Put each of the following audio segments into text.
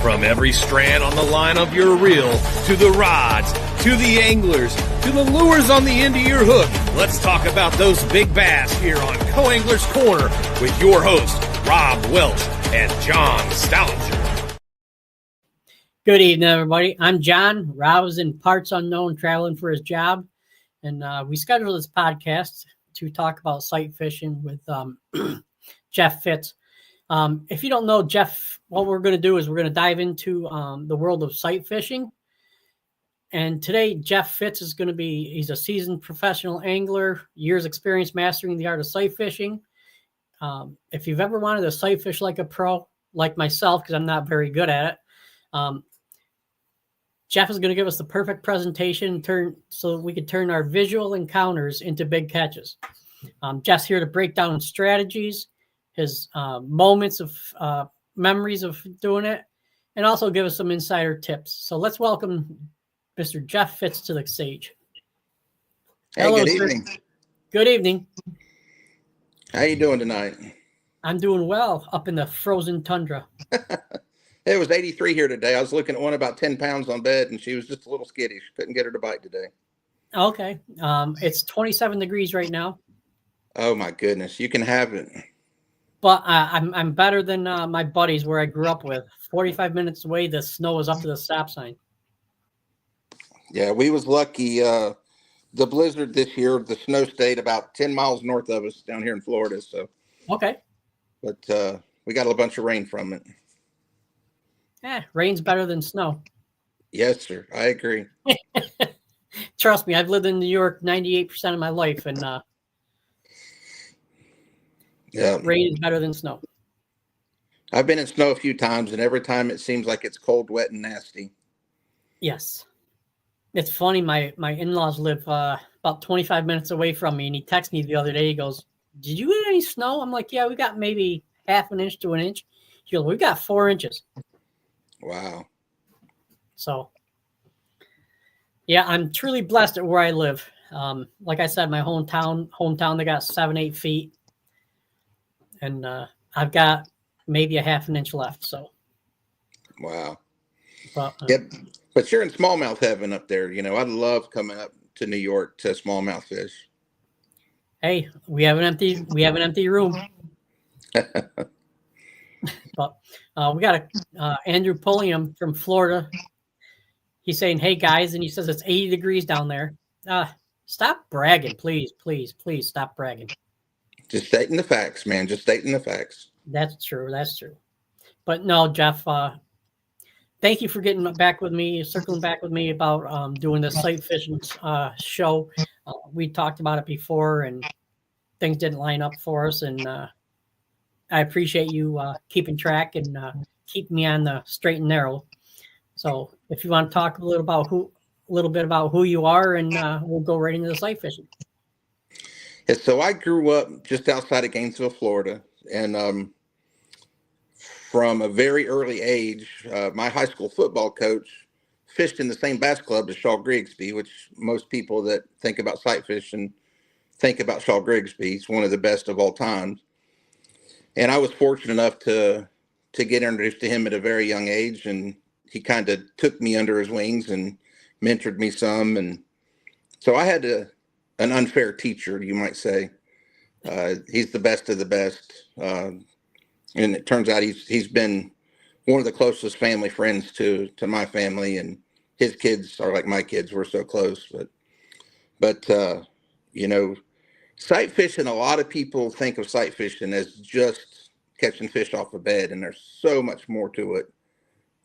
From every strand on the line of your reel, to the rods, to the anglers, to the lures on the end of your hook, let's talk about those big bass here on Co-Angler's Corner with your hosts, Rob Welch and John Stoudinger. Good evening, everybody. I'm John. Rob's in parts unknown, traveling for his job. And we scheduled this podcast to talk about sight fishing with Jeff Fitz. If you don't know Jeff, what we're going to do is we're going to dive into the world of sight fishing. And today, Jeff Fitz is going to he's a seasoned professional angler, years experience mastering the art of sight fishing. If you've ever wanted to sight fish like a pro, like myself, because I'm not very good at it, Jeff is going to give us the perfect presentation so we could turn our visual encounters into big catches. Jeff's here to break down strategies, his moments of memories of doing it, and also give us some insider tips. So let's welcome Mr. Jeff Fitz to the stage. Hey, Hello, good sir. evening. Good evening. How you doing tonight? I'm doing well up in the frozen tundra. It was 83 here today. I was looking at one about 10 pounds on bed, and she was just a little skittish. Couldn't get her to bite today. Okay. It's 27 degrees right now. Oh, my goodness. You can have it. But I'm better than my buddies where I grew up with. 45 minutes away, the snow is up to the stop sign. Yeah, we was lucky. The blizzard this year, the snow stayed about 10 miles north of us down here in Florida. So, okay. But we got a bunch of rain from it. Rain's better than snow. Yes, sir. I agree. Trust me, I've lived in New York 98% of my life, and yeah, rain is better than snow. I've been in snow a few times, and every time it seems like it's cold, wet, and nasty. Yes. It's funny. My in-laws live about 25 minutes away from me, and he texted me the other day. He goes, "Did you get any snow?" I'm like, "Yeah, we got maybe half an inch to an inch." He goes, "We got 4 inches." Wow. So, yeah, I'm truly blessed at where I live. Like I said, my hometown, they got 7-8 feet. And I've got maybe a half an inch left. So, Wow. But, yep. But you're in smallmouth heaven up there. You know, I'd love coming up to New York to smallmouth fish. Hey, we have an empty room. But we got Andrew Pulliam from Florida. He's saying, "Hey guys," and he says it's 80 degrees down there. Stop bragging, please stop bragging. Just stating the facts, man. Just stating the facts. That's true. But no, Jeff, thank you for getting back with me, circling back with me about doing the sight fishing show. We talked about it before, and things didn't line up for us. And I appreciate you keeping track and keeping me on the straight and narrow. So if you want to talk a little bit about who you are, and we'll go right into the sight fishing. Yeah, so I grew up just outside of Gainesville, Florida, and from a very early age, my high school football coach fished in the same bass club as Shaw Grigsby, which most people that think about sight fishing think about Shaw Grigsby. He's one of the best of all time. And I was fortunate enough to get introduced to him at a very young age, and he kind of took me under his wings and mentored me some. And so I had an unfair teacher, you might say. He's the best of the best. And it turns out he's been one of the closest family friends to my family, and his kids are like my kids. We're so close. But you know, sight fishing, a lot of people think of sight fishing as just catching fish off a bed, and there's so much more to it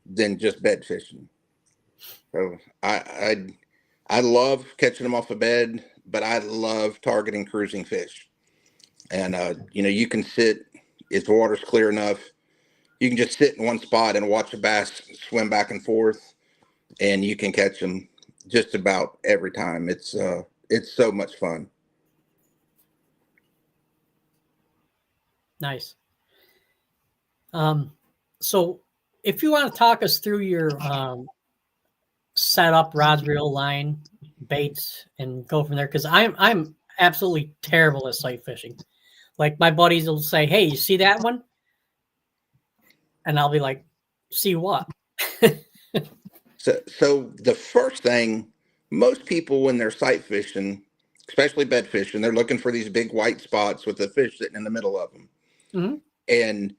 than just bed fishing. So I love catching them off a bed, but I love targeting cruising fish. And you know, you can sit, if the water's clear enough, you can just sit in one spot and watch a bass swim back and forth, and you can catch them just about every time. It's so much fun. Nice. So if you want to talk us through your setup, rods, reel, line, baits, and go from there, because I'm absolutely terrible at sight fishing. Like my buddies will say, "Hey, you see that one?" And I'll be like, "See what?" So the first thing, most people when they're sight fishing, especially bed fishing, they're looking for these big white spots with the fish sitting in the middle of them. Mm-hmm. And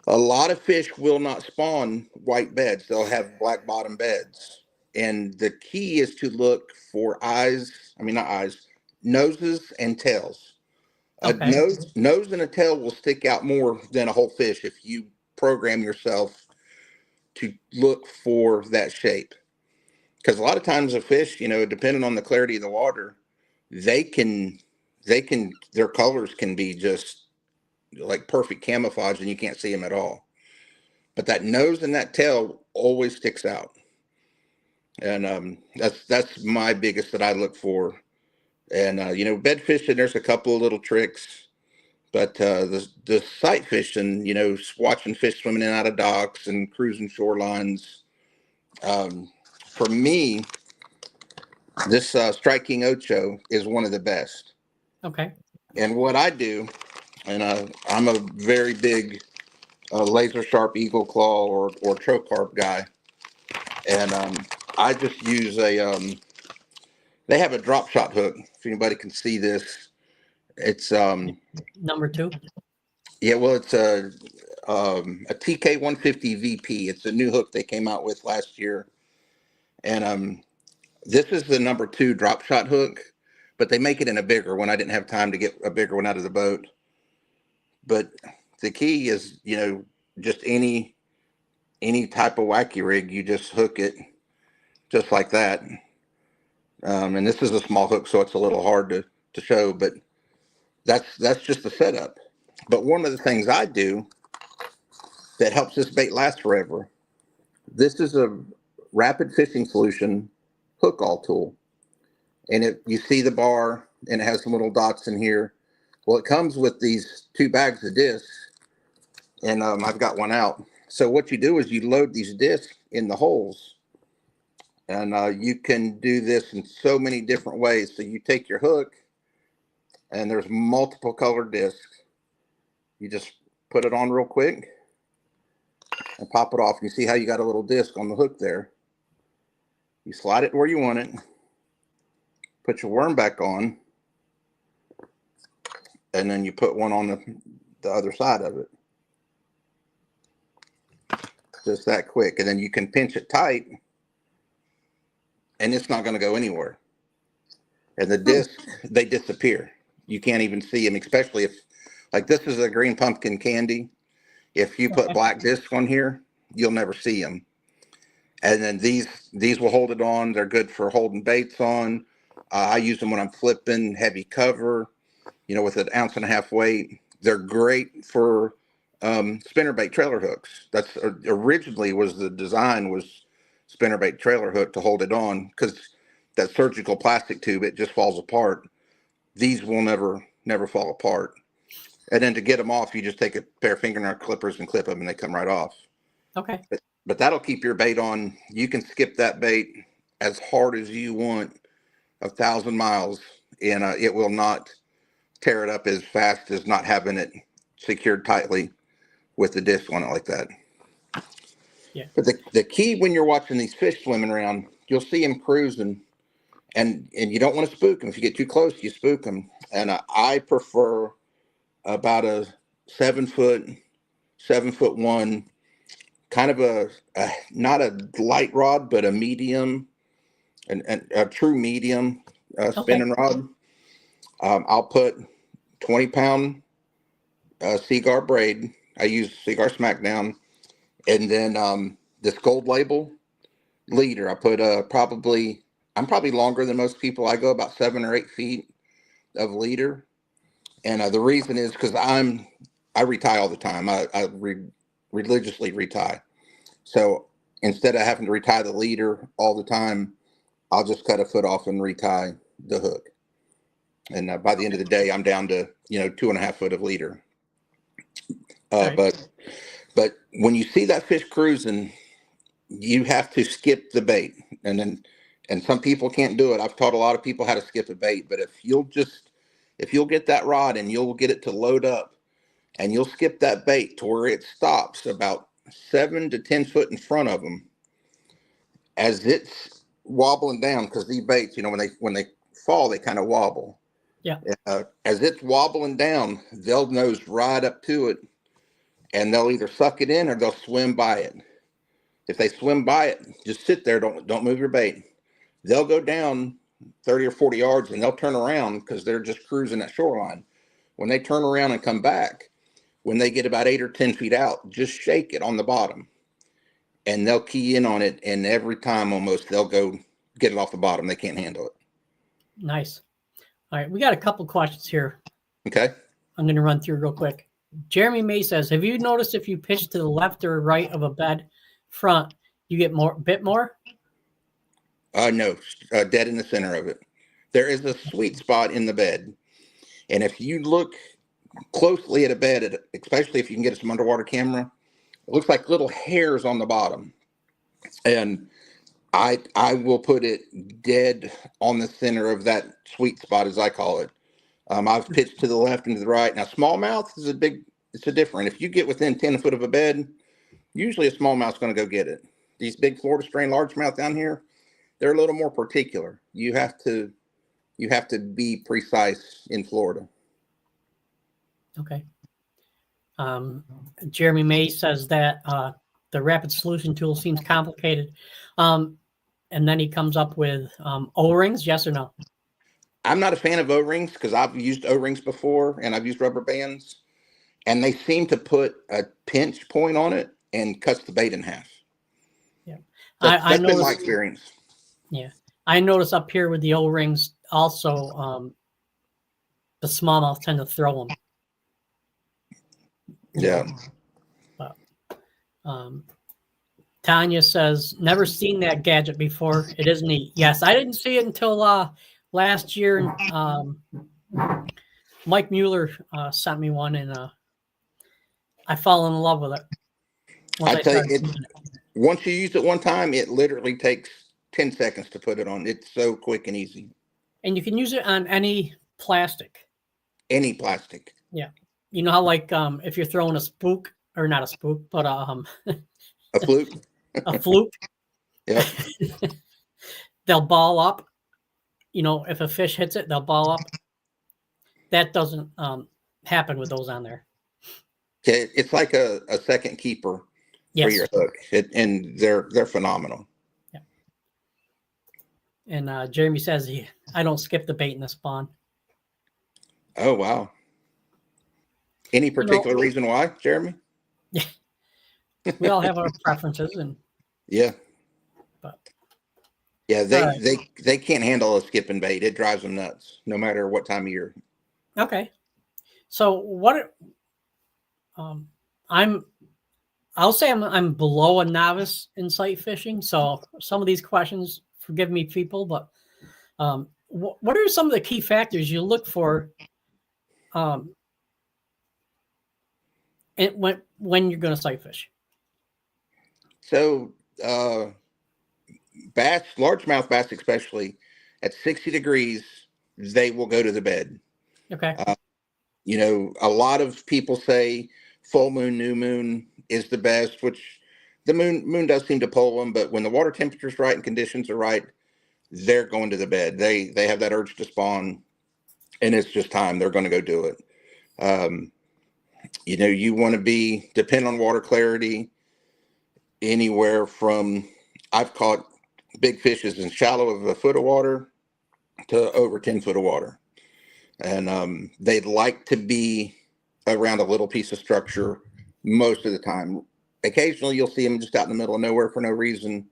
a lot of fish will not spawn white beds. They'll have black bottom beds. And the key is to look for not eyes, noses and tails. A Okay. nose and a tail will stick out more than a whole fish if you program yourself to look for that shape. Because a lot of times a fish, depending on the clarity of the water, they can, their colors can be just like perfect camouflage and you can't see them at all. But that nose and that tail always sticks out. And that's my biggest that I look for. And, bed fishing, there's a couple of little tricks. But the sight fishing, watching fish swimming in and out of docks and cruising shorelines, for me, this Strike King Ocho is one of the best. Okay. And what I do, and I'm a very big laser sharp eagle claw or trocarp guy, and I just use they have a drop shot hook. If anybody can see this, it's Number 2. yeah, well, it's a TK 150 VP. It's a new hook they came out with last year, and this is the number 2 drop shot hook, but they make it in a bigger one. I didn't have time to get a bigger one out of the boat. But the key is, just any type of wacky rig, you just hook it just like that. And this is a small hook, so it's a little hard to show, but that's just the setup. But one of the things I do that helps this bait last forever, this is a rapid fishing solution hook all tool. And you see the bar and it has some little dots in here. Well, it comes with these 2 bags of discs, and I've got one out. So what you do is you load these discs in the holes, and you can do this in so many different ways. So you take your hook, and there's multiple colored discs. You just put it on real quick and pop it off. You see how you got a little disc on the hook there. You slide it where you want it, put your worm back on, and then you put one on the other side of it. Just that quick. And then you can pinch it tight, and it's not going to go anywhere. And the discs, they disappear. You can't even see them, especially if, like, this is a green pumpkin candy. If you put black discs on here, you'll never see them. And then these will hold it on. They're good for holding baits on. I use them when I'm flipping heavy cover, with an 1.5 ounce weight. They're great for spinnerbait trailer hooks. That's originally was the design was spinnerbait trailer hook to hold it on, because that surgical plastic tube, it just falls apart. These will never fall apart. And then to get them off, you just take a pair of fingernail clippers and clip them, and they come right off. Okay. But that'll keep your bait on. You can skip that bait as hard as you want, 1,000 miles, and it will not tear it up as fast as not having it secured tightly with the disc on it like that. Yeah. But the key when you're watching these fish swimming around, you'll see them cruising, and you don't want to spook them. If you get too close, you spook them. And I prefer about a 7 foot, 7'1", kind of a not a light rod, but a medium, and a true medium spinning rod. I'll put 20-pound Seaguar braid. I use Seaguar Smackdown, and then this gold label leader. I put I'm probably longer than most people. I go about 7 or 8 feet of leader, and the reason is because I retie all the time. I religiously retie. So instead of having to retie the leader all the time, I'll just cut a foot off and retie the hook. And by the end of the day, I'm down to 2.5 foot of leader. But when you see that fish cruising, you have to skip the bait. And some people can't do it. I've taught a lot of people how to skip a bait, but if you'll get that rod and you'll get it to load up, and you'll skip that bait to where it stops about 7 to 10 foot in front of them as it's wobbling down, because these baits, when they fall, they kind of wobble. Yeah. As it's wobbling down, they'll nose right up to it, and they'll either suck it in or they'll swim by it. If they swim by it, just sit there. Don't move your bait. They'll go down 30 or 40 yards and they'll turn around because they're just cruising that shoreline. When they turn around and come back, when they get about 8 or 10 feet out, just shake it on the bottom and they'll key in on it. And every time almost they'll go get it off the bottom. They can't handle it. Nice. All right. We got a couple questions here. Okay. I'm going to run through real quick. Jeremy May says, have you noticed if you pitch to the left or right of a bed front, you get bit more? No, dead in the center of it. There is a sweet spot in the bed. And if you look closely at a bed, especially if you can get some underwater camera, it looks like little hairs on the bottom. And I will put it dead on the center of that sweet spot, as I call it. I've pitched to the left and to the right. Now, smallmouth is it's a different. If you get within 10 foot of a bed, usually a smallmouth's going to go get it. These big Florida strain largemouth down here, they're a little more particular. You have to be precise in Florida. Okay. Jeremy May says that the rapid solution tool seems complicated. And then he comes up with O-rings, yes or no? I'm not a fan of O-rings because I've used O-rings before and I've used rubber bands, and they seem to put a pinch point on it and cuts the bait in half. Yeah. That's been my experience. Yeah. I notice up here with the O-rings also, the smallmouth tend to throw them. Yeah. But, Tanya says, never seen that gadget before. It is neat. Yes, I didn't see it until last year. Mike Mueller sent me one, and I fell in love with it. I tell you, once you use it one time, it literally takes 10 seconds to put it on. It's so quick and easy. And you can use it on any plastic. Any plastic. Yeah. You know how, like, if you're throwing a spook, or not a spook, but a fluke. A fluke. Yeah. They'll ball up. You know, if a fish hits it, they'll ball up. That doesn't happen with those on there. Okay, it's like a second keeper for your hook, and they're phenomenal. Yeah. And Jeremy says I don't skip the bait in the spawn. Oh wow! Any particular reason why, Jeremy? Yeah, we all have our preferences, and yeah, but yeah, they can't handle a skipping bait. It drives them nuts, no matter what time of year. Okay, so what? I'll say I'm below a novice in sight fishing. So some of these questions, forgive me, people, but what are some of the key factors you look for and when you're going to sight fish? So bass, largemouth bass especially, at 60 degrees, they will go to the bed. Okay. You know, a lot of people say full moon, new moon is the best, which the moon does seem to pull them, but when the water temperature is right and conditions are right, they're going to the bed. They have that urge to spawn, and it's just time. They're going to go do it. You know, you want to depend on water clarity, anywhere from, I've caught big fishes in shallow of a foot of water to over 10 foot of water. And they'd like to be around a little piece of structure most of the time. Occasionally you'll see them just out in the middle of nowhere for no reason.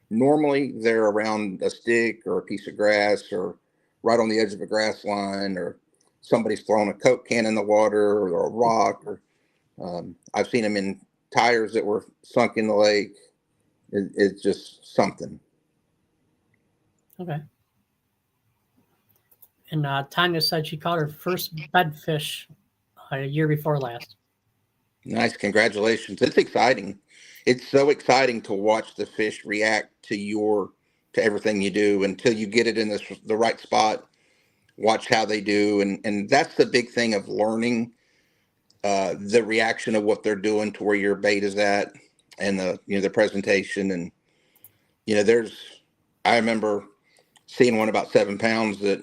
Normally they're around a stick or a piece of grass or right on the edge of a grass line, or somebody's thrown a Coke can in the water or a rock, or I've seen them in tires that were sunk in the lake. It's just something. Okay. And Tanya said she caught her first bedfish a year before last. Nice. Congratulations. It's exciting. It's so exciting to watch the fish react to everything you do until you get it in the right spot. Watch how they do. And that's the big thing of learning the reaction of what they're doing to where your bait is at. and the presentation. And, I remember seeing one about 7 pounds that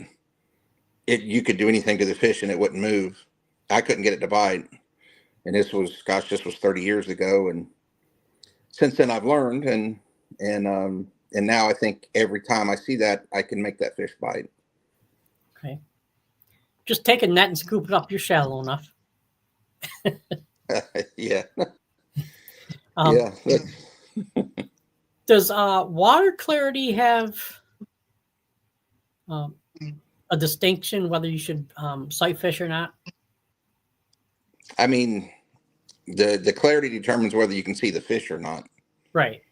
you could do anything to the fish and it wouldn't move. I couldn't get it to bite. And this was 30 years ago. And since then I've learned, and now I think every time I see that, I can make that fish bite. Okay. Just take a net and scoop it up. You're shallow enough. Yeah. Yeah. Does water clarity have a distinction whether you should sight fish or not? I mean, the clarity determines whether you can see the fish or not. Right.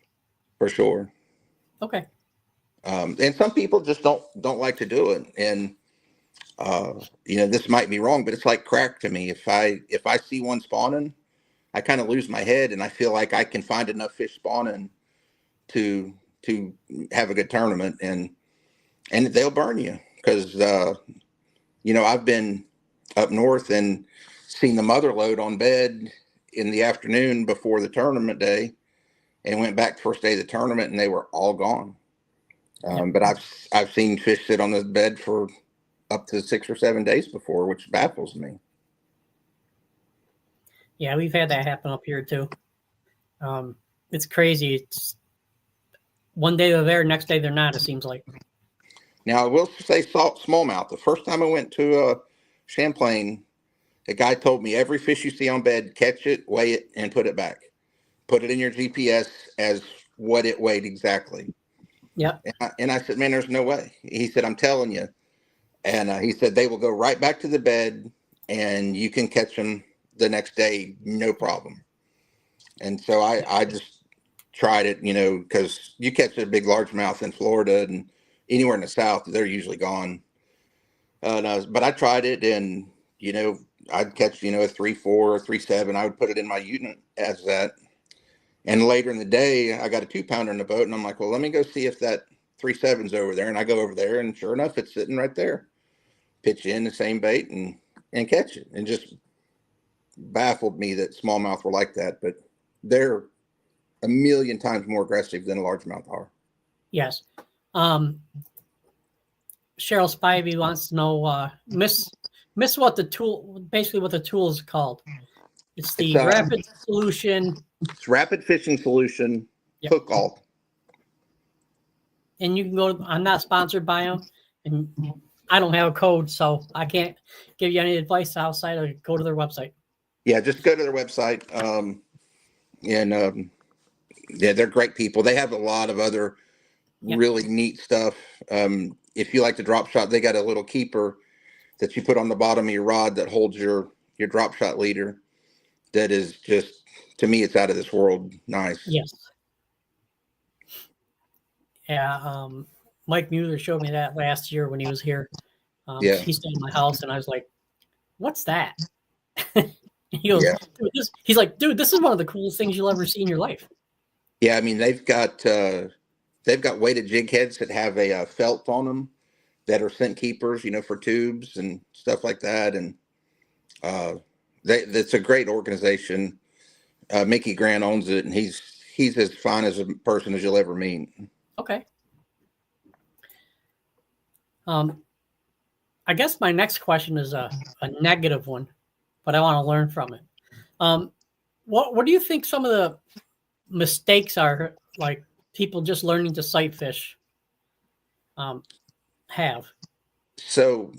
For sure. Okay. And some people just don't like to do it. And this might be wrong, but it's like crack to me. If I see one spawning, I kind of lose my head, and I feel like I can find enough fish spawning to have a good tournament, and they'll burn you because I've been up north and seen the mother load on bed in the afternoon before the tournament day, and went back the first day of the tournament, and they were all gone. But I've seen fish sit on the bed for up to 6 or 7 days before, which baffles me. Yeah, we've had that happen up here too. It's crazy. It's one day they're there, next day they're not, it seems like. Now, I will say smallmouth. The first time I went to Champlain, a guy told me every fish you see on bed, catch it, weigh it, and put it back. Put it in your GPS as what it weighed exactly. Yep. And I said, man, there's no way. He said, I'm telling you. And he said, they will go right back to the bed and you can catch them the next day, no problem. And so I just tried it, because you catch a big largemouth in Florida and anywhere in the South, they're usually gone. But I tried it, and, I'd catch, a 3.4 or 3.7. I would put it in my unit as that. And later in the day, I got a 2-pounder in the boat, and I'm like, well, let me go see if that 3.7's over there. And I go over there, and sure enough, it's sitting right there. Pitch in the same bait and catch it. And just baffled me that smallmouth were like that, but they're a million times more aggressive than a largemouth are. Yes. Cheryl Spivey wants to know, miss what the tool is called. It's the Rapid Solution. It's Rapid Fishing Solution. Yep. Hook all. And you can go. I'm not sponsored by them, and I don't have a code, so I can't give you any advice outside of go to their website. Yeah, just go to their website. Yeah, they're great people. They have a lot of other really neat stuff. If you like to drop shot, they got a little keeper that you put on the bottom of your rod that holds your drop shot leader. That is just, to me, it's out of this world nice. Yes. Yeah. Mike Mueller showed me that last year when he was here. He stayed in my house, and I was like, "What's that?" He goes, he's like, "Dude, this is one of the coolest things you'll ever see in your life." Yeah, I mean, they've got weighted jig heads that have a felt on them that are scent keepers, for tubes and stuff like that. And that's a great organization. Mickey Grant owns it, and he's as fine as a person as you'll ever meet. Okay. I guess my next question is a negative one, but I want to learn from it. What do you think some of the mistakes are, like people just learning to sight fish have? So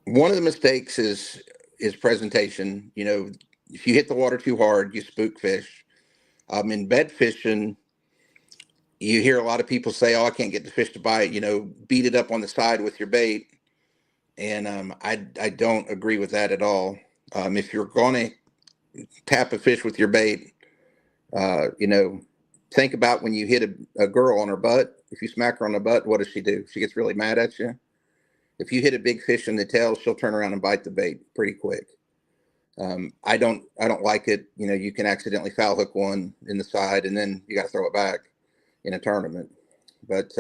one of the mistakes is presentation. If you hit the water too hard, you spook fish. In bed fishing, you hear a lot of people say, "Oh, I can't get the fish to bite." Beat it up on the side with your bait, and I don't agree with that at all. If you're going to tap a fish with your bait, think about when you hit a girl on her butt. If you smack her on the butt, what does she do? She gets really mad at you. If you hit a big fish in the tail, she'll turn around and bite the bait pretty quick. I don't like it. You can accidentally foul hook one in the side, and then you got to throw it back in a tournament. But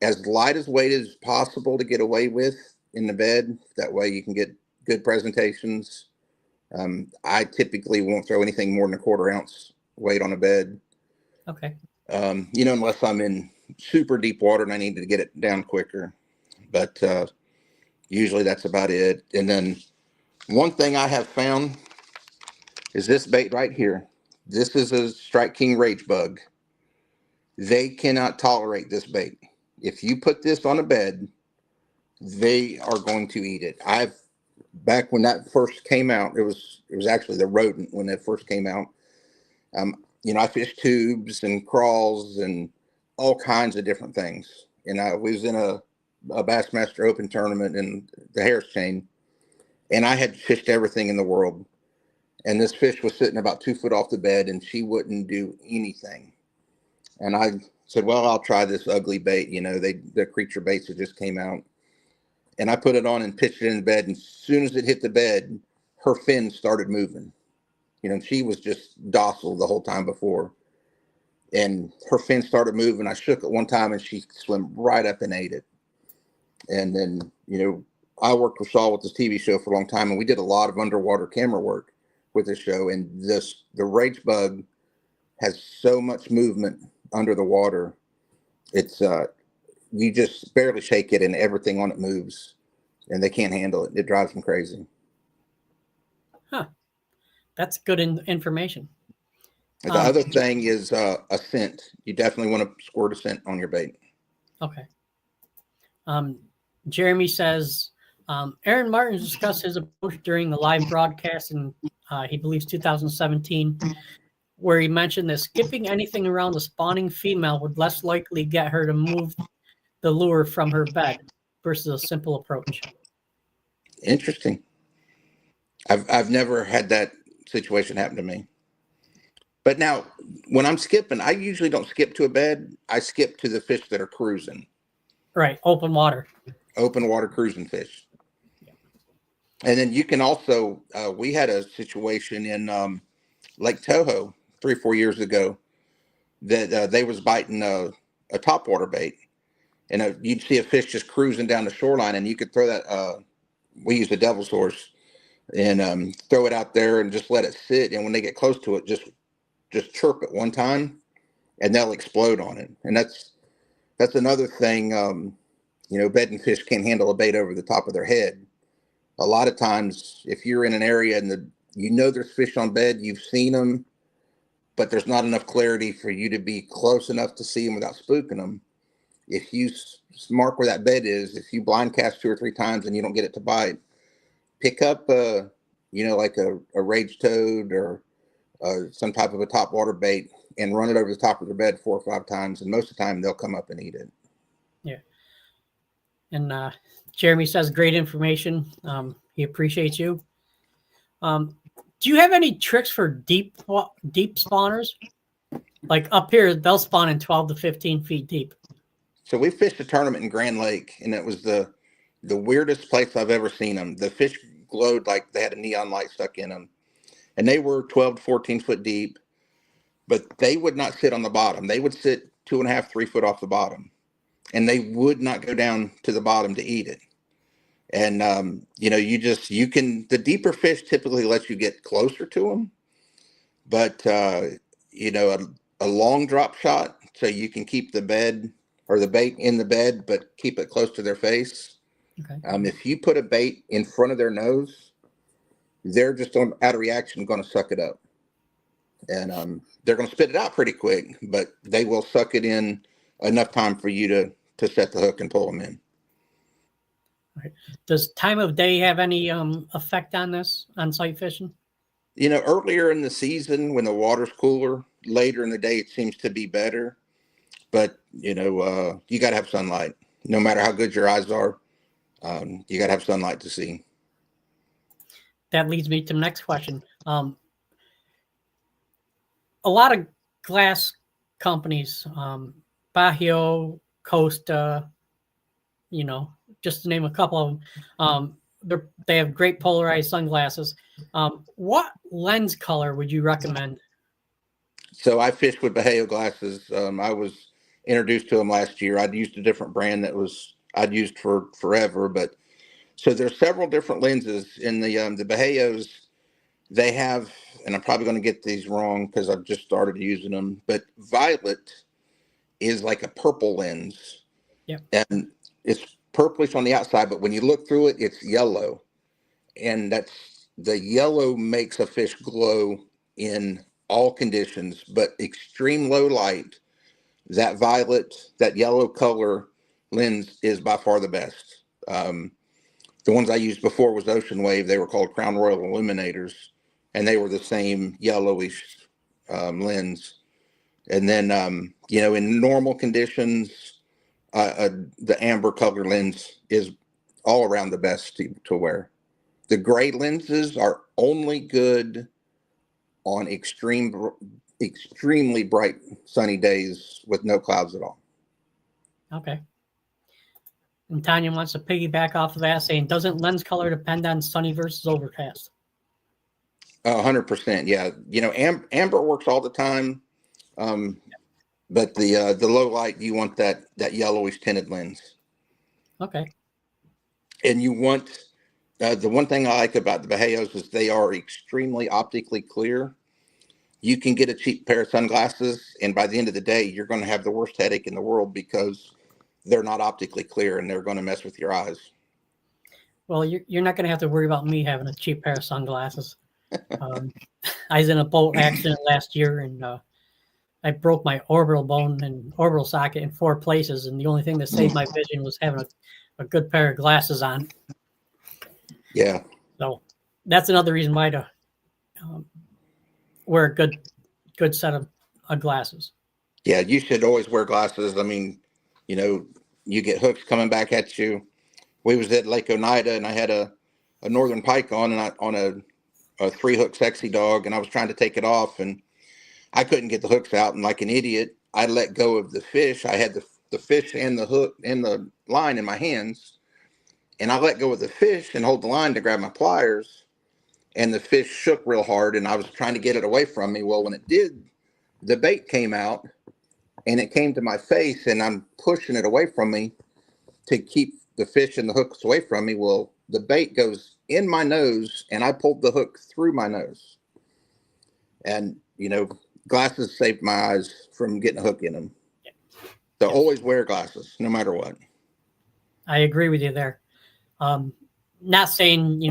as light as weight as possible to get away with in the bed. That way you can get good presentations. I typically won't throw anything more than a 1/4 ounce weight on a bed. Okay. Unless I'm in super deep water and I need to get it down quicker. But usually that's about it. And then one thing I have found is this bait right here. This is a Strike King Rage Bug. They cannot tolerate this bait. If you put this on a bed, they are going to eat it. Back when that first came out, it was actually the rodent when it first came out. I fished tubes and crawls and all kinds of different things. And I was in a Bassmaster Open tournament in the Harris chain, and I had fished everything in the world. And this fish was sitting about 2 foot off the bed, and she wouldn't do anything. And I said, well, I'll try this ugly bait. The creature baits that just came out. And I put it on and pitched it in the bed. And as soon as it hit the bed, her fins started moving. She was just docile the whole time before. And her fins started moving. I shook it one time and she swam right up and ate it. And then, I worked with Saul with this TV show for a long time, and we did a lot of underwater camera work with the show. And the Rage Bug has so much movement under the water. It's you just barely shake it and everything on it moves, and they can't handle it. It drives them crazy. Huh. That's good information. The other thing is a scent. You definitely want to squirt a scent on your bait. Okay. Jeremy says, Aaron Martin discussed his approach during the live broadcast in, he believes, 2017, where he mentioned that skipping anything around the spawning female would less likely get her to move the lure from her bed versus a simple approach. Interesting. I've never had that situation happen to me. But now, when I'm skipping, I usually don't skip to a bed. I skip to the fish that are cruising. Right, open water cruising fish. Yeah. And then you can also, we had a situation in Lake Toho 3 or 4 years ago that they was biting a topwater bait. And you'd see a fish just cruising down the shoreline, and you could throw that, we use a devil's horse, and throw it out there and just let it sit. And when they get close to it, just chirp it one time, and they'll explode on it. And that's another thing. Bedding fish can't handle a bait over the top of their head. A lot of times, if you're in an area and there's fish on bed, you've seen them, but there's not enough clarity for you to be close enough to see them without spooking them. If you mark where that bed is, if you blind cast 2 or 3 times and you don't get it to bite, pick up like a rage toad or some type of a topwater bait and run it over the top of their bed 4 or 5 times, and most of the time they'll come up and eat it. Yeah. And Jeremy says great information. He appreciates you. Do you have any tricks for deep spawners? Like up here, they'll spawn in 12 to 15 feet deep. So we fished a tournament in Grand Lake, and it was the weirdest place I've ever seen them. The fish glowed like they had a neon light stuck in them, and they were 12 to 14 foot deep, but they would not sit on the bottom. They would sit 2.5, 3 foot off the bottom, and they would not go down to the bottom to eat it. And, the deeper fish typically let you get closer to them, but, a long drop shot, so you can keep the bed or the bait in the bed, but keep it close to their face. Okay. If you put a bait in front of their nose, they're just out of reaction going to suck it up. And they're going to spit it out pretty quick, but they will suck it in enough time for you to set the hook and pull them in. Right. Does time of day have any effect on this, on sight fishing? Earlier in the season when the water's cooler, later in the day it seems to be better. But, you got to have sunlight. No matter how good your eyes are, you got to have sunlight to see. That leads me to the next question. A lot of glass companies, Bahio, Costa, just to name a couple of them, they have great polarized sunglasses. What lens color would you recommend? So I fished with Bahio glasses. I was introduced to them last year. I'd used a different brand I'd used for forever, but so there's several different lenses in the Bahios. they have, and I'm probably going to get these wrong because I've just started using them, but violet is like a purple lens. Yep. And it's purplish on the outside, but when you look through it, it's yellow. And that's the yellow makes a fish glow in all conditions, but extreme low light, that violet, that yellow color lens is by far the best. The ones I used before was Ocean Wave. They were called Crown Royal Illuminators, and they were the same yellowish lens. And then, in normal conditions, the amber color lens is all around the best to wear. The gray lenses are only good on extremely bright sunny days with no clouds at all. Okay. And Tanya wants to piggyback off of that, saying, doesn't lens color depend on sunny versus overcast? 100%. Yeah. Amber works all the time. But the low light, you want that yellowish tinted lens. Okay. And you want, the one thing I like about the Bajayos is they are extremely optically clear. You can get a cheap pair of sunglasses, and by the end of the day, you're going to have the worst headache in the world because they're not optically clear and they're going to mess with your eyes. Well, you're not going to have to worry about me having a cheap pair of sunglasses. I was in a boat accident last year, and I broke my orbital bone and orbital socket in 4 places, and the only thing that saved my vision was having a good pair of glasses on. Yeah. So that's another reason why to wear a good set of glasses. Yeah, you should always wear glasses. I mean, you get hooks coming back at you. We was at Lake Oneida, and I had a northern pike on, and on a 3-hook sexy dog, and I was trying to take it off, and I couldn't get the hooks out. And like an idiot, I let go of the fish. I had the fish and the hook and the line in my hands, and I let go of the fish and hold the line to grab my pliers, and the fish shook real hard, and I was trying to get it away from me. Well, when it did, the bait came out, and it came to my face, and I'm pushing it away from me to keep the fish and the hooks away from me. Well, the bait goes in my nose, and I pulled the hook through my nose. And, glasses saved my eyes from getting a hook in them. So always wear glasses, no matter what. I agree with you there. Not saying,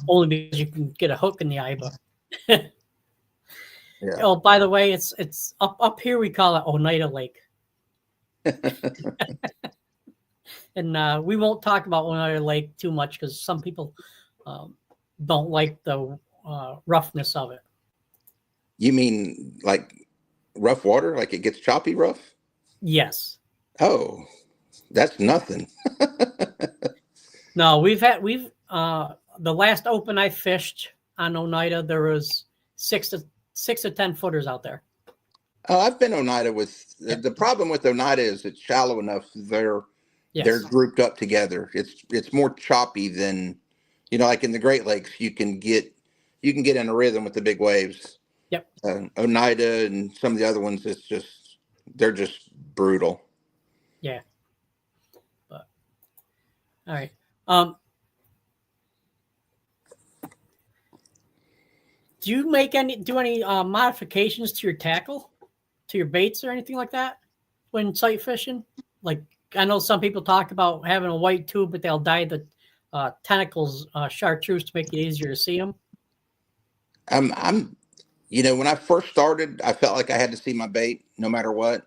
only because you can get a hook in the eye, but Yeah. Oh, by the way, it's up here. We call it Oneida Lake. And we won't talk about Oneida Lake too much because some people don't like the roughness of it. You mean like rough water? Like it gets choppy rough? Yes. Oh, that's nothing. No, we've the last open I fished on Oneida, there was 6 to 10 footers out there. Oh, I've been Oneida with the problem with Oneida is it's shallow enough. They're grouped up together. It's more choppy than, like in the Great Lakes, you can get in a rhythm with the big waves. Yep. Oneida and some of the other ones, they're just brutal. Yeah. But all right. Do you do any modifications to your tackle, to your baits or anything like that when sight fishing? Like I know some people talk about having a white tube, but they'll dye the tentacles chartreuse to make it easier to see them. When I first started, I felt like I had to see my bait no matter what.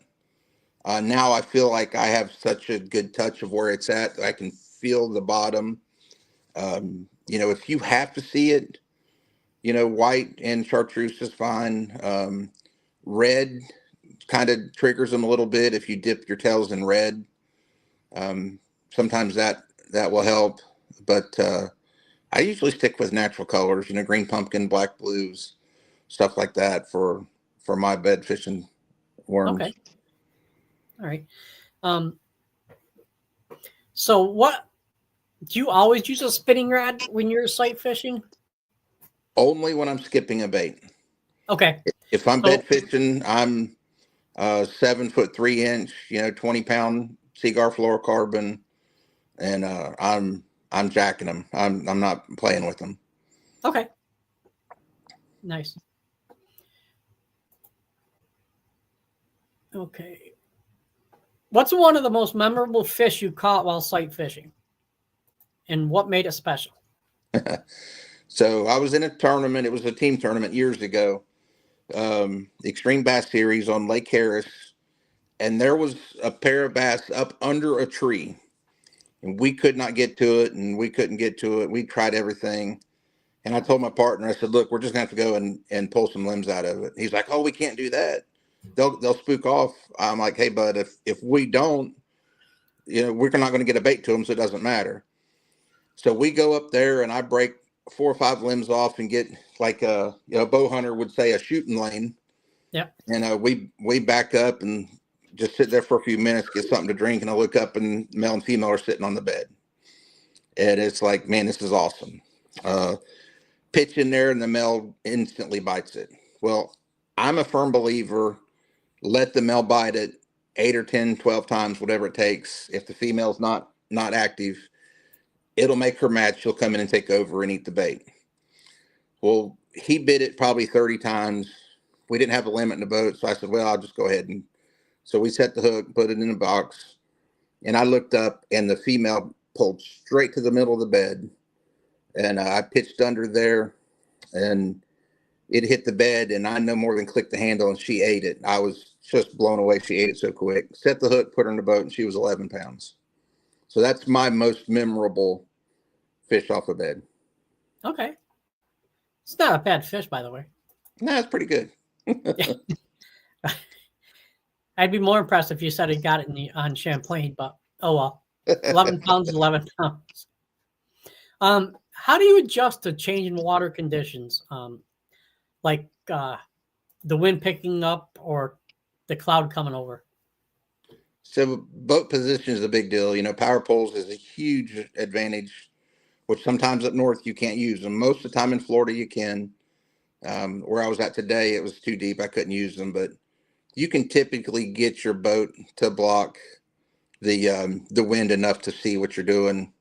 Now I feel like I have such a good touch of where it's at. I can feel the bottom. If you have to see it, white and chartreuse is fine. Red kind of triggers them a little bit if you dip your tails in red. Sometimes that will help. But I usually stick with natural colors, green pumpkin, black blues, stuff like that for my bed fishing worms. Okay. All right. So what do you always use a spinning rod when you're sight fishing? Only when I'm skipping a bait. Okay. If I'm bed fishing, I'm 7 foot 3 inch, 20-pound Seagar fluorocarbon, and I'm jacking them. I'm not playing with them. Okay. Nice. Okay. What's one of the most memorable fish you caught while sight fishing? And what made it special? So I was in a tournament. It was a team tournament years ago, Extreme Bass Series on Lake Harris. And there was a pair of bass up under a tree. And we could not get to it, and we couldn't get to it. We tried everything. And I told my partner, I said, look, we're just going to have to go and pull some limbs out of it. He's like, oh, we can't do that. They'll spook off. I'm like, hey, bud, if we don't, we're not going to get a bait to them, so it doesn't matter. So we go up there, and I break 4 or 5 limbs off and get like a bow hunter would say a shooting lane. Yeah. And we back up and just sit there for a few minutes, get something to drink, and I look up and male and female are sitting on the bed. And it's like, man, this is awesome. Pitch in there and the male instantly bites it. Well, I'm a firm believer, let the male bite it 8 or 10, 12 times, whatever it takes. If the female's not active, it'll make her mad. She'll come in and take over and eat the bait. Well, he bit it probably 30 times. We didn't have a limit in the boat, so I said, well, I'll just go ahead. And so we set the hook, put it in a box, and I looked up, and the female pulled straight to the middle of the bed. And I pitched under there, and it hit the bed, and I no more than clicked the handle, and she ate it. I was just blown away. She ate it so quick. Set the hook, put her in the boat, and she was 11 pounds. So that's my most memorable fish off a bed. Okay. It's not a bad fish, by the way. No, it's pretty good. I'd be more impressed if you said it got it on Champlain, but oh well. 11 pounds, 11 pounds. How do you adjust to changing water conditions? Like the wind picking up or the cloud coming over? So boat position is a big deal. Power poles is a huge advantage, which sometimes up north you can't use them. Most of the time in Florida you can. Where I was at today, it was too deep. I couldn't use them, but you can typically get your boat to block the wind enough to see what you're doing.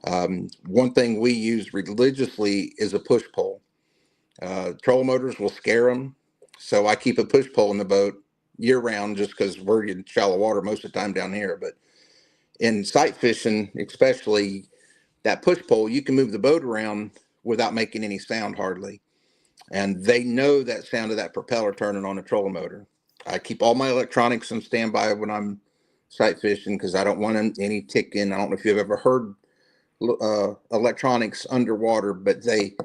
One thing we use religiously is a push pole. Trolling motors will scare them, so I keep a push pole in the boat year round just because we're in shallow water most of the time down here. But in sight fishing, especially, that push pole, you can move the boat around without making any sound hardly. And they know that sound of that propeller turning on a trolling motor. I keep all my electronics on standby when I'm sight fishing because I don't want any ticking. I don't know if you've ever heard electronics underwater, but they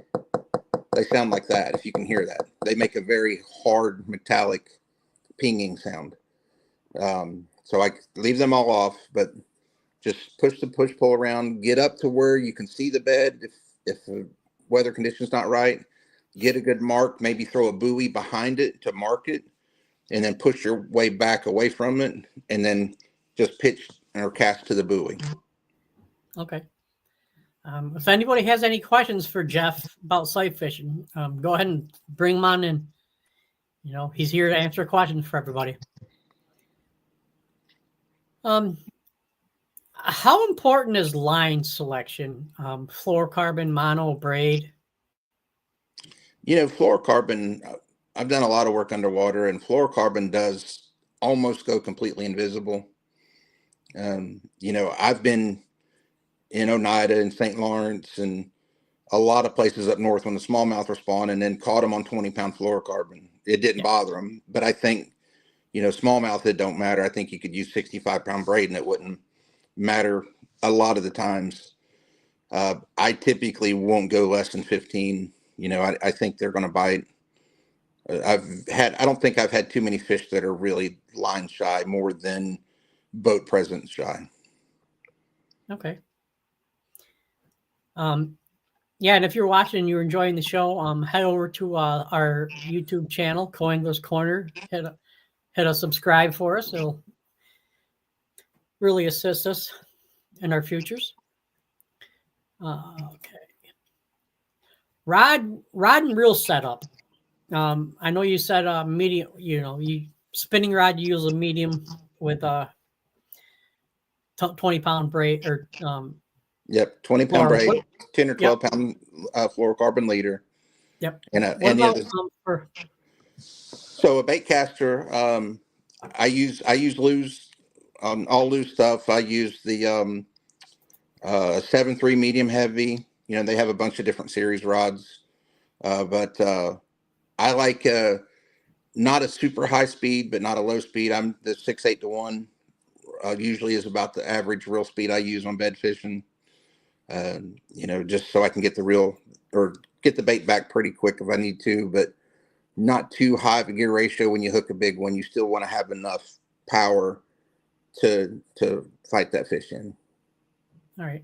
sound like that. If you can hear that, they make a very hard metallic pinging sound. So I leave them all off, but just push the push pull around, get up to where you can see the bed. If the weather condition's not right, get a good mark, maybe throw a buoy behind it to mark it, and then push your way back away from it, and then just pitch or cast to the buoy. Okay. If anybody has any questions for Jeff about sight fishing, go ahead and bring him on in. He's here to answer questions for everybody. How important is line selection? Fluorocarbon, mono, braid? Fluorocarbon, I've done a lot of work underwater, and fluorocarbon does almost go completely invisible. I've been in Oneida and St. Lawrence and a lot of places up north when the smallmouth were spawning, and then caught them on 20-pound fluorocarbon. It didn't bother them, but I think, smallmouth, it don't matter. I think you could use 65-pound braid and it wouldn't matter a lot of the times. I typically won't go less than 15. I think they're going to bite. I don't think I've had too many fish that are really line shy more than boat presence shy. Okay. Yeah, and if you're watching and you're enjoying the show, head over to our YouTube channel, Co-Angler's Corner. Hit a subscribe for us. It'll really assist us in our futures. Okay. Rod and reel setup. I know you said medium. You spinning rod. You use a medium with a 20-pound braid or. Yep, 20-pound braid, 10 or 12-pound fluorocarbon leader. Yep. And What any about other. for? So a bait caster, I use loose, all loose stuff. I use the 7.3 medium heavy. You know, they have a bunch of different series rods, but I like not a super high speed, but not a low speed. I'm the 6/8 to 1. Usually is about the average reel speed I use on bed fishing. You know, just so I can get the reel or get the bait back pretty quick if I need to, but not too high of a gear ratio when you hook a big one. You still want to have enough power to fight that fish in. All right.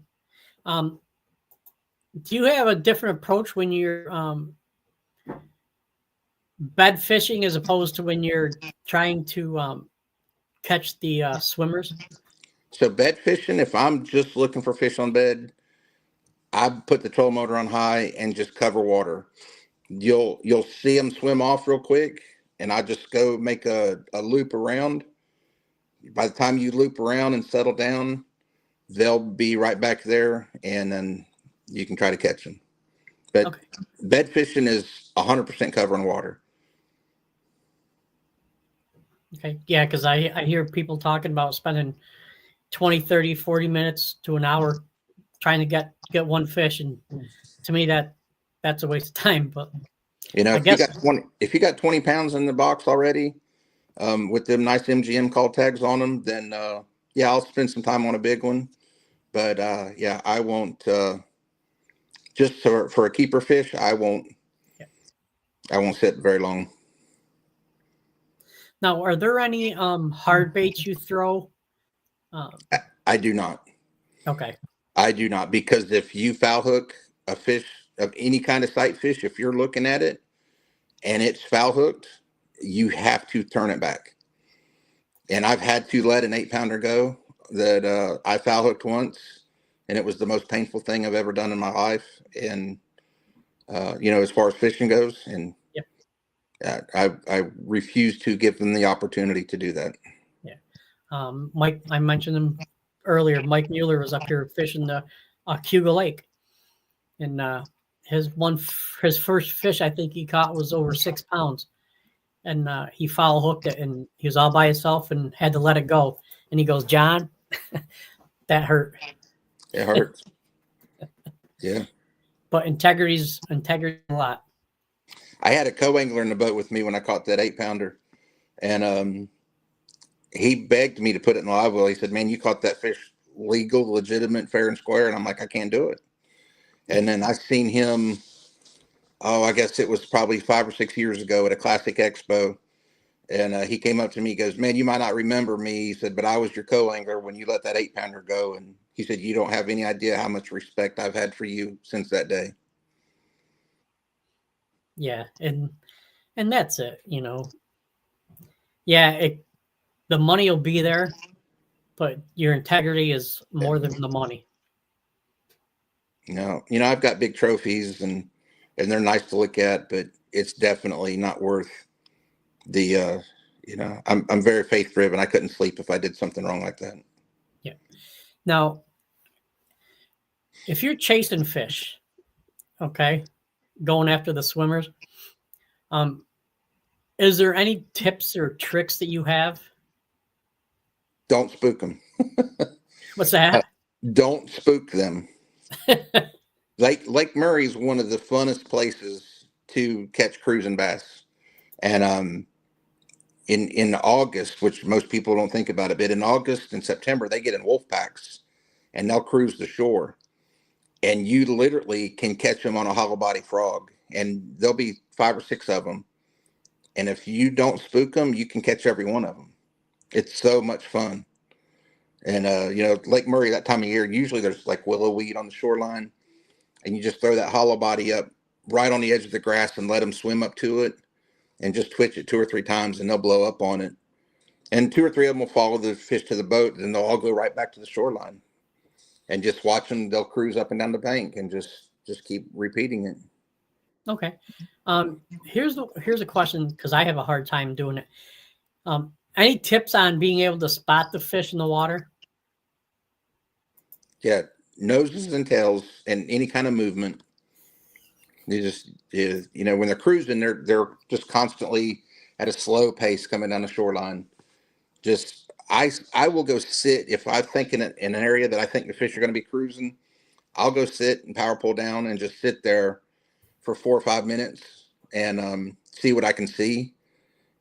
Do you have a different approach when you're bed fishing as opposed to when you're trying to catch the swimmers? So bed fishing, if I'm just looking for fish on bed, I put the trolling motor on high and just cover water. You'll see them swim off real quick, and I just go make a loop around. By the time you loop around and settle down, they'll be right back there, and then you can try to catch them. But Okay. bed fishing is 100% covering water. Okay. Yeah, because I hear people talking about spending 20, 30, 40 minutes to an hour trying to get one fish. And to me, that's a waste of time. But You know, I guess if you got 20 pounds in the box already, with them nice MGM call tags on them, then yeah, I'll spend some time on a big one. But yeah, I won't just for a keeper fish. I won't sit very long. now, are there any hard baits you throw? I do not. Okay. I do not, because if you foul hook a fish of any kind of sight fish, if you're looking at it and it's foul hooked, you have to turn it back. And I've had to let an 8-pounder go that I foul hooked once, and it was the most painful thing I've ever done in my life. And you know, as far as fishing goes, and Yep. I refuse to give them the opportunity to do that. Yeah. Mike, I mentioned him earlier. Mike Mueller was up here fishing the Cuga Lake, and his first fish I think he caught was over 6 pounds, and he foul hooked it, and he was all by himself and had to let it go. And he goes, "John, that hurt." It hurts. Yeah. But integrity's a lot. I had a co-angler in the boat with me when I caught that 8-pounder, and he begged me to put it in the live well. He said, "Man, you caught that fish legal, legitimate, fair and square." And I'm like, "I can't do it." And then I seen him, I guess it was probably 5 or 6 years ago at a Classic Expo. And he came up to me, he goes, "Man, you might not remember me." He said, "But I was your co-angler when you let that 8-pounder go." And he said, "You don't have any idea how much respect I've had for you since that day." Yeah, and that's it, you know. Yeah, the money will be there, but your integrity is more than the money. No, you know, I've got big trophies and they're nice to look at, but it's definitely not worth the you know, I'm very faith driven. I couldn't sleep if I did something wrong like that. Yeah. Now, if you're chasing fish, okay, going after the swimmers, is there any tips or tricks that you have? Don't spook them. What's that? Don't spook them. Lake Murray is one of the funnest places to catch cruising bass. And in August, which most people don't think about it, but in August and September, they get in wolf packs and they'll cruise the shore. And you literally can catch them on a hollow body frog. And there'll be 5 or 6 of them. And if you don't spook them, you can catch every one of them. It's so much fun. And, you know, Lake Murray, that time of year, usually there's like willow weed on the shoreline. And you just throw that hollow body up right on the edge of the grass and let them swim up to it and just twitch it 2 or 3 times and they'll blow up on it. And 2 or 3 of them will follow the fish to the boat and they'll all go right back to the shoreline. And just watch them, they'll cruise up and down the bank and just keep repeating it. Okay. Here's a question, because I have a hard time doing it. Any tips on being able to spot the fish in the water? Yeah, noses and tails and any kind of movement. When they're cruising, they're just constantly at a slow pace coming down the shoreline. I will go sit if I think in an area that I think the fish are going to be cruising. I'll go sit and power pull down and just sit there for 4 or 5 minutes and see what I can see.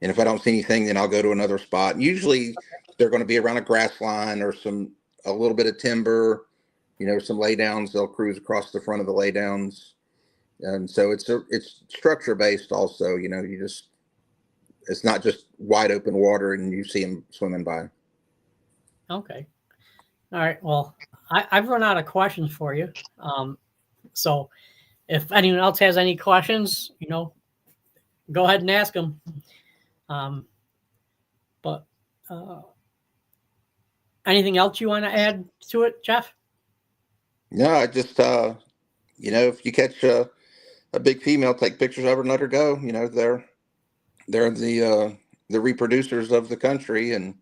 And if I don't see anything, then I'll go to another spot. And usually they're going to be around a grass line or a little bit of timber, some laydowns. They'll cruise across the front of the laydowns. And so it's structure based also, it's not just wide open water and you see them swimming by. Okay. All right. Well, I've run out of questions for you. So if anyone else has any questions, go ahead and ask them. But anything else you want to add to it, Jeff? No, I just, if you catch a big female, take pictures of her and let her go. They're the reproducers of the country, and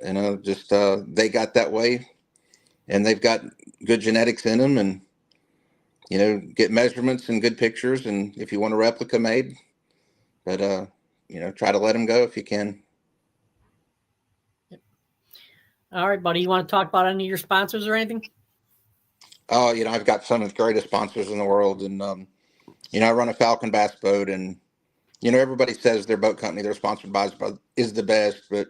they got that way, and they've got good genetics in them, and get measurements and good pictures, and if you want a replica made, but try to let them go if you can. All right, buddy. You want to talk about any of your sponsors or anything? Oh, I've got some of the greatest sponsors in the world, and I run a Falcon bass boat, and everybody says their boat company they're sponsored by is the best, but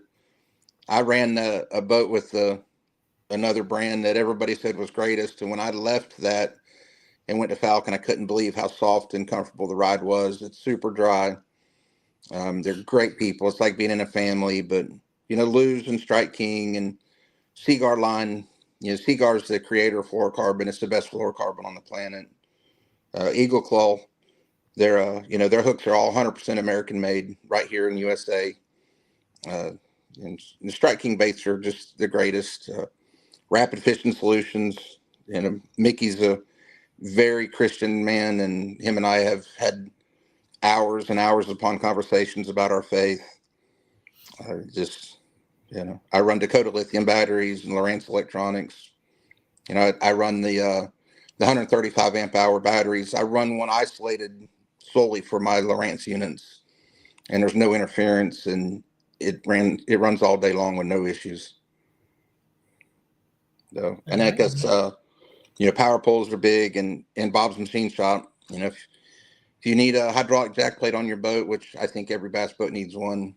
I ran a boat with another brand that everybody said was greatest, and when I left that and went to Falcon, I couldn't believe how soft and comfortable the ride was. It's super dry. They're great people. It's like being in a family, but Luz and Strike King and Seaguar line. Seaguar's the creator of fluorocarbon. It's the best fluorocarbon on the planet. Eagle Claw, their hooks are all 100% American made right here in USA. And the Strike King baits are just the greatest. Rapid Fishing Solutions, Mickey's a very Christian man, and him and I have had hours and hours upon conversations about our faith. I run Dakota Lithium batteries and Lowrance Electronics. I run the 135 amp hour batteries. I run one isolated solely for my Lowrance units, and there's no interference, and it runs all day long with no issues. So, and I guess power poles are big, and Bob's Machine Shop. If you need a hydraulic jack plate on your boat, which I think every bass boat needs one,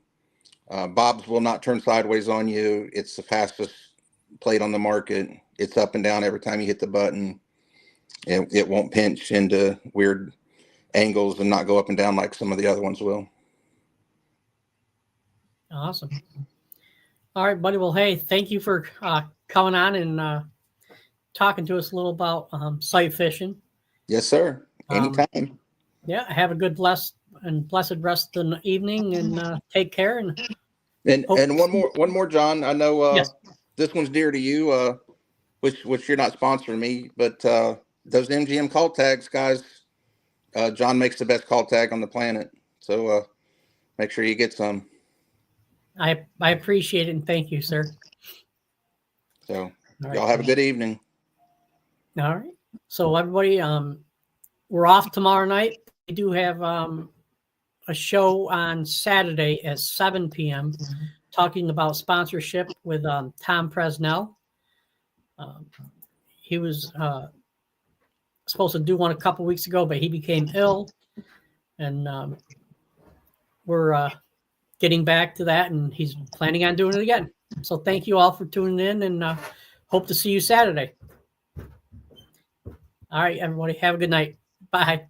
Bob's will not turn sideways on you. It's the fastest plate on the market. It's up and down every time you hit the button. It won't pinch into weird angles and not go up and down like some of the other ones will. Awesome. All right, buddy. Well, hey, thank you for coming on and talking to us a little about sight fishing. Yes, sir. Anytime. Yeah. Have a good blessed rest of the evening, and take care. And one more, John. I know yes. This one's dear to you, which you're not sponsoring me, but those MGM call tags, guys. John makes the best call tag on the planet, so make sure you get some. I appreciate it, and thank you, sir. So y'all have a good evening. All right. So everybody, we're off tomorrow night. We do have a show on Saturday at 7 p.m. talking about sponsorship with Tom Presnell. He was supposed to do one a couple weeks ago, but he became ill, and we're getting back to that, and he's planning on doing it again. So thank you all for tuning in, and hope to see you Saturday. All right, everybody, have a good night. Bye.